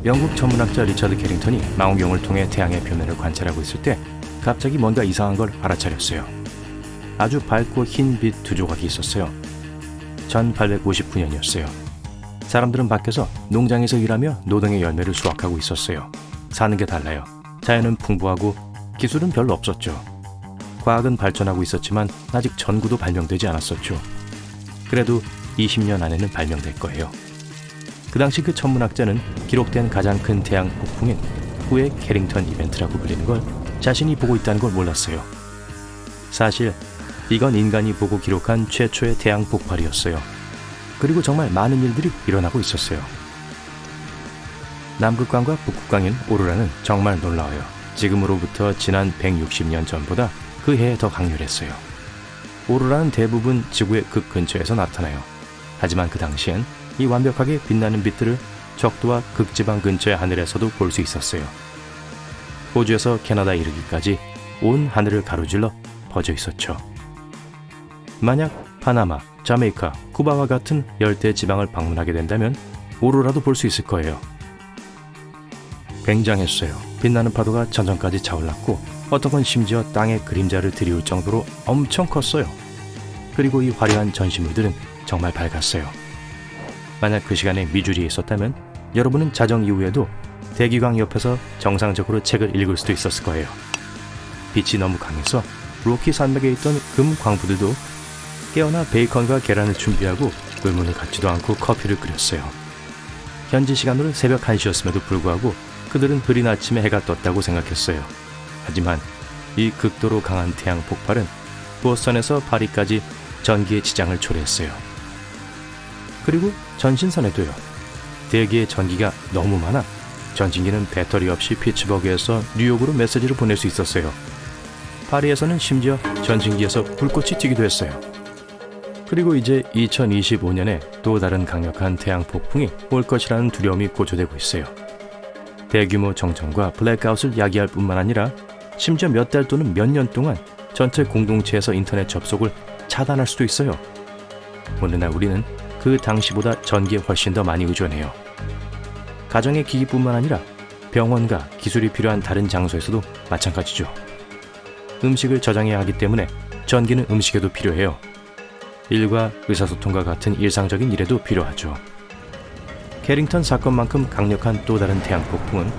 영국 천문학자 리처드 캐링턴이 망원경을 통해 태양의 표면을 관찰하고 있을 때 갑자기 뭔가 이상한 걸 알아차렸어요. 아주 밝고 흰 빛 두 조각이 있었어요. 1859년이었어요. 사람들은 밖에서 농장에서 일하며 노동의 열매를 수확하고 있었어요. 사는 게 달라요. 자연은 풍부하고 기술은 별로 없었죠. 과학은 발전하고 있었지만 아직 전구도 발명되지 않았었죠. 그래도 20년 안에는 발명될 거예요. 그 당시 그 천문학자는 기록된 가장 큰 태양 폭풍인 후의 캐링턴 이벤트라고 불리는 걸 자신이 보고 있다는 걸 몰랐어요. 사실 이건 인간이 보고 기록한 최초의 태양 폭발이었어요. 그리고 정말 많은 일들이 일어나고 있었어요. 남극광과 북극광인 오로라는 정말 놀라워요. 지금으로부터 지난 160년 전보다 그 해에 더 강렬했어요. 오로라는 대부분 지구의 극 근처에서 나타나요. 하지만 그 당시엔 이 완벽하게 빛나는 빛들을 적도와 극지방 근처의 하늘에서도 볼 수 있었어요. 호주에서 캐나다 이르기까지 온 하늘을 가로질러 퍼져 있었죠. 만약 파나마, 자메이카, 쿠바와 같은 열대 지방을 방문하게 된다면 오로라도 볼 수 있을 거예요. 굉장했어요. 빛나는 파도가 천정까지 차올랐고 어떤 건 심지어 땅에 그림자를 들이울 정도로 엄청 컸어요. 그리고 이 화려한 전시물들은 정말 밝았어요. 만약 그 시간에 미주리에 있었다면 여러분은 자정 이후에도 대기광 옆에서 정상적으로 책을 읽을 수도 있었을 거예요. 빛이 너무 강해서 로키 산맥에 있던 금 광부들도 깨어나 베이컨과 계란을 준비하고 의문을 갖지도 않고 커피를 끓였어요. 현지 시간으로 새벽 1시였음에도 불구하고 그들은 흐린 아침에 해가 떴다고 생각했어요. 하지만 이 극도로 강한 태양 폭발은 보스턴에서 파리까지 전기의 지장을 초래했어요. 그리고 전신선에도요. 대기의 전기가 너무 많아 전신기는 배터리 없이 피츠버그에서 뉴욕으로 메시지를 보낼 수 있었어요. 파리에서는 심지어 전신기에서 불꽃이 튀기도 했어요. 그리고 이제 2025년에 또 다른 강력한 태양 폭풍이 올 것이라는 두려움이 고조되고 있어요. 대규모 정전과 블랙아웃을 야기할 뿐만 아니라 심지어 몇 달 또는 몇 년 동안 전체 공동체에서 인터넷 접속을 차단할 수도 있어요. 오늘날 우리는 그 당시보다 전기에 훨씬 더 많이 의존해요. 가정의 기기뿐만 아니라 병원과 기술이 필요한 다른 장소에서도 마찬가지죠. 음식을 저장해야 하기 때문에 전기는 음식에도 필요해요. 일과 의사소통과 같은 일상적인 일에도 필요하죠. 캐링턴 사건만큼 강력한 또 다른 태양 폭풍은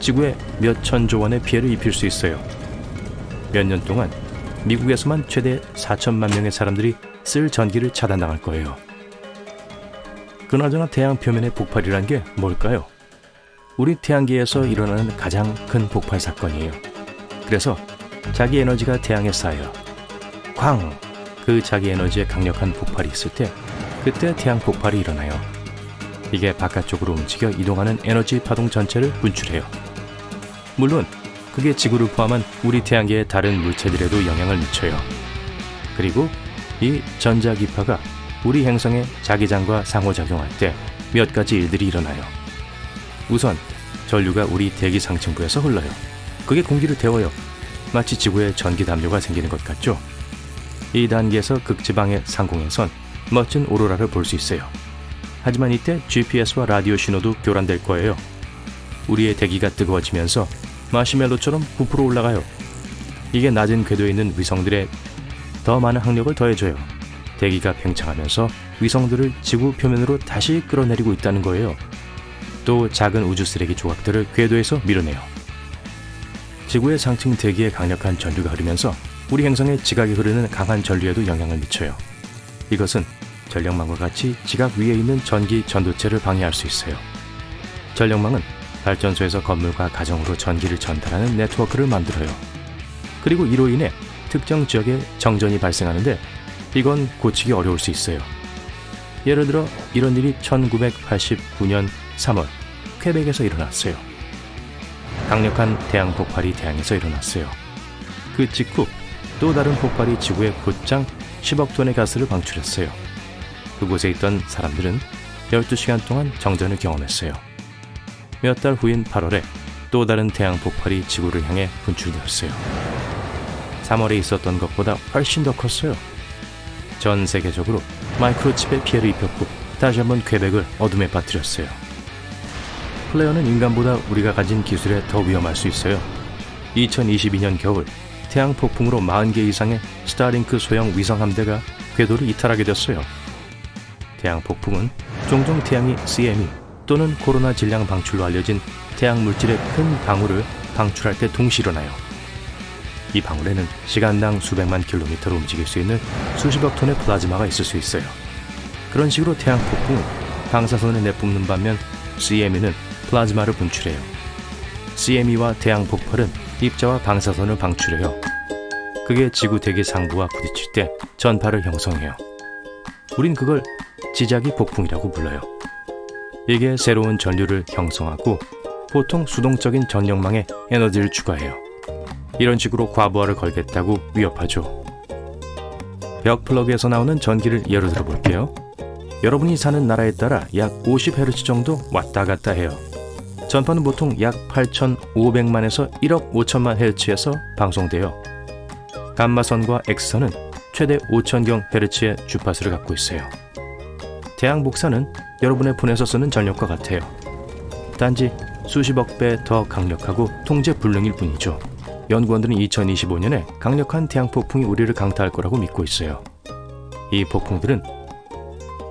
지구에 몇 천조 원의 피해를 입힐 수 있어요. 몇 년 동안 미국에서만 최대 4천만 명의 사람들이 쓸 전기를 차단당할 거예요. 그나저나 태양 표면의 폭발이란 게 뭘까요? 우리 태양계에서 일어나는 가장 큰 폭발 사건이에요. 그래서 자기 에너지가 태양에 쌓여요. 쾅! 그 자기 에너지의 강력한 폭발이 있을 때 그때 태양 폭발이 일어나요. 이게 바깥쪽으로 움직여 이동하는 에너지 파동 전체를 분출해요. 물론 그게 지구를 포함한 우리 태양계의 다른 물체들에도 영향을 미쳐요. 그리고 이 전자기파가 우리 행성의 자기장과 상호작용할 때 몇 가지 일들이 일어나요. 우선 전류가 우리 대기 상층부에서 흘러요. 그게 공기를 데워요. 마치 지구에 전기 담요가 생기는 것 같죠? 이 단계에서 극지방의 상공에선 멋진 오로라를 볼 수 있어요. 하지만 이때 GPS와 라디오 신호도 교란될 거예요. 우리의 대기가 뜨거워지면서 마시멜로처럼 부풀어 올라가요. 이게 낮은 궤도에 있는 위성들에 더 많은 항력을 더해줘요. 대기가 팽창하면서 위성들을 지구 표면으로 다시 끌어내리고 있다는 거예요. 또 작은 우주 쓰레기 조각들을 궤도에서 밀어내요. 지구의 상층 대기에 강력한 전류가 흐르면서 우리 행성의 지각이 흐르는 강한 전류에도 영향을 미쳐요. 이것은 전력망과 같이 지각 위에 있는 전기 전도체를 방해할 수 있어요. 전력망은 발전소에서 건물과 가정으로 전기를 전달하는 네트워크를 만들어요. 그리고 이로 인해 특정 지역에 정전이 발생하는데 이건 고치기 어려울 수 있어요. 예를 들어 이런 일이 1989년 3월 퀘벡에서 일어났어요. 강력한 태양 폭발이 태양에서 일어났어요. 그 직후 또 다른 폭발이 지구에 곧장 10억 톤의 가스를 방출했어요. 그곳에 있던 사람들은 12시간 동안 정전을 경험했어요. 몇 달 후인 8월에 또 다른 태양 폭발이 지구를 향해 분출되었어요. 3월에 있었던 것보다 훨씬 더 컸어요. 전 세계적으로 마이크로칩에 피해를 입혔고 다시 한번 퀘벡을 어둠에 빠뜨렸어요. 플레어는 인간보다 우리가 가진 기술에 더 위험할 수 있어요. 2022년 겨울 태양 폭풍으로 40개 이상의 스타링크 소형 위성 함대가 궤도를 이탈하게 됐어요. 태양 폭풍은 종종 태양이 CME 또는 코로나 질량 방출로 알려진 태양 물질의 큰 방울을 방출할 때 동시 일어나요. 이 방울에는 시간당 수백만 킬로미터로 움직일 수 있는 수십억 톤의 플라즈마가 있을 수 있어요. 그런 식으로 태양 폭풍은 방사선을 내뿜는 반면 CME는 플라즈마를 분출해요. CME와 태양 폭발은 입자와 방사선을 방출해요. 그게 지구 대기 상부와 부딪힐 때 전파를 형성해요. 우린 그걸 지자기 폭풍이라고 불러요. 이게 새로운 전류를 형성하고 보통 수동적인 전력망에 에너지를 추가해요. 이런 식으로 과부하를 걸겠다고 위협하죠. 벽 플러그에서 나오는 전기를 예로 들어 볼게요. 여러분이 사는 나라에 따라 약 50Hz 정도 왔다 갔다 해요. 전파는 보통 약 8,500만에서 1억 5천만 Hz에서 방송돼요. 감마선과 X선은 최대 5,000경 Hz의 주파수를 갖고 있어요. 태양 복사는 여러분의 폰에서 쓰는 전력과 같아요. 단지 수십억 배 더 강력하고 통제 불능일 뿐이죠. 연구원들은 2025년에 강력한 태양 폭풍이 우리를 강타할 거라고 믿고 있어요. 이 폭풍들은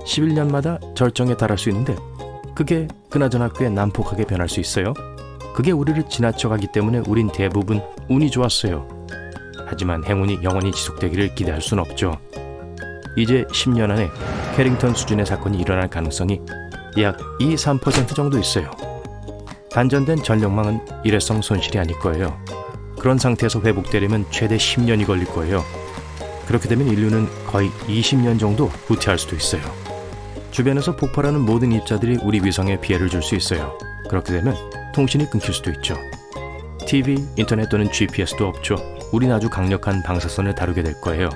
11년마다 절정에 달할 수 있는데 그게 그나저나 꽤 난폭하게 변할 수 있어요. 그게 우리를 지나쳐가기 때문에 우린 대부분 운이 좋았어요. 하지만 행운이 영원히 지속되기를 기대할 순 없죠. 이제 10년 안에 캐링턴 수준의 사건이 일어날 가능성이 약 2-3% 정도 있어요. 단전된 전력망은 일회성 손실이 아닐 거예요. 그런 상태에서 회복되려면 최대 10년이 걸릴 거예요. 그렇게 되면 인류는 거의 20년 정도 후퇴할 수도 있어요. 주변에서 폭발하는 모든 입자들이 우리 위성에 피해를 줄 수 있어요. 그렇게 되면 통신이 끊길 수도 있죠. TV, 인터넷 또는 GPS도 없죠. 우린 아주 강력한 방사선을 다루게 될 거예요.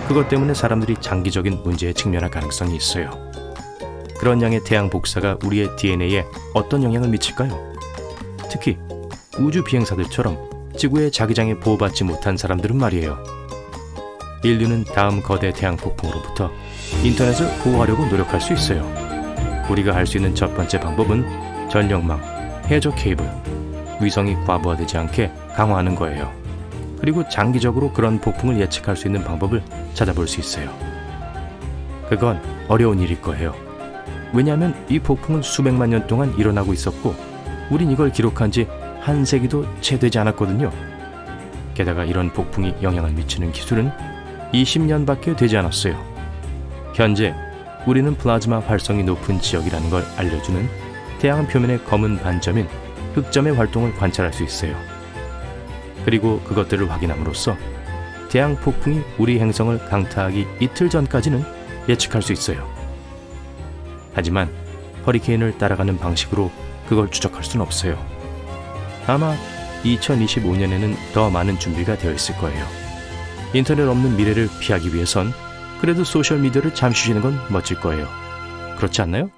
그것 때문에 사람들이 장기적인 문제에 직면할 가능성이 있어요. 그런 양의 태양 복사가 우리의 DNA에 어떤 영향을 미칠까요? 특히 우주 비행사들처럼 지구의 자기장에 보호받지 못한 사람들은 말이에요. 인류는 다음 거대 태양 폭풍으로부터 인터넷을 보호하려고 노력할 수 있어요. 우리가 할 수 있는 첫 번째 방법은 전력망, 해저 케이블, 위성이 과부하되지 않게 강화하는 거예요. 그리고 장기적으로 그런 폭풍을 예측할 수 있는 방법을 찾아볼 수 있어요. 그건 어려운 일일 거예요. 왜냐하면 이 폭풍은 수백만 년 동안 일어나고 있었고 우린 이걸 기록한 지 한 세기도 채 되지 않았거든요. 게다가 이런 폭풍이 영향을 미치는 기술은 20년밖에 되지 않았어요. 현재 우리는 플라즈마 활성이 높은 지역이라는 걸 알려주는 태양 표면의 검은 반점인 흑점의 활동을 관찰할 수 있어요. 그리고 그것들을 확인함으로써 태양 폭풍이 우리 행성을 강타하기 이틀 전까지는 예측할 수 있어요. 하지만 허리케인을 따라가는 방식으로 그걸 추적할 수는 없어요. 아마 2025년에는 더 많은 준비가 되어 있을 거예요. 인터넷 없는 미래를 피하기 위해선 그래도 소셜미디어를 잠시 쉬는 건 멋질 거예요. 그렇지 않나요?